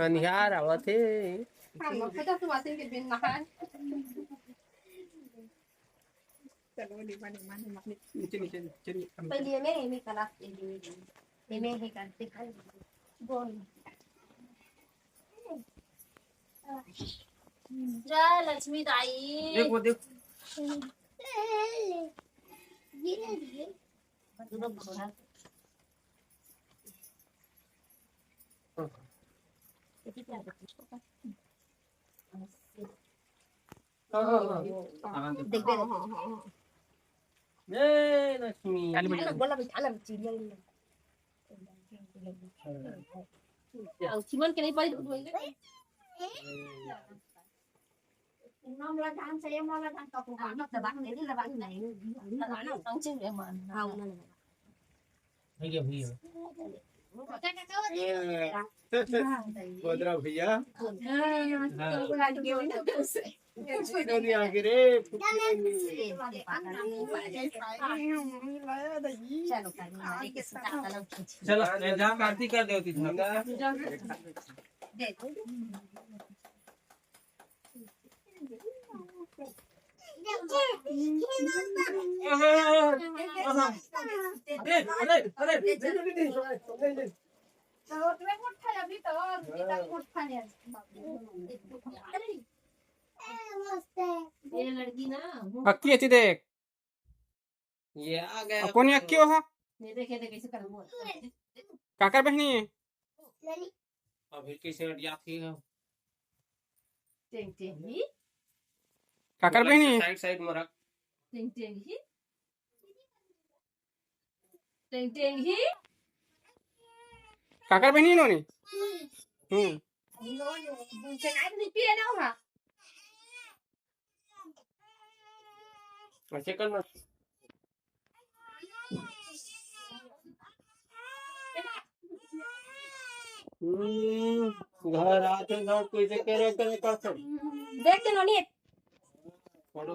निहार आवत है चलो नीचे नीचे नीचे पहले में कला में ही करते हैं बोल जय लक्ष्मी दाई देखो देख जय लक्ष्मी चिमन के नहीं पड़ी nó là đang xem nó là đang tập của nó là bạn này là bạn này là bạn nào sống chứ mà không nên thấy kiểu gì Bodhra भैया चलो जा आरती कर दो लड़की ना अक्की अच्छी देख ये आ गया अपन अक्की हो देखे थे कैसे करूँ काकर बहनी है अभी कैसे हटिया थी टेंग टेंग ही काकर बहनी साइड साइड में रख टेंग टेंग ही टेंग टेंग ही काकर बहनी इन्होंने से ai đi kia đâu hả ऐसे करना घर आते घर कोई से करे करे कर देख के नोनी फोटो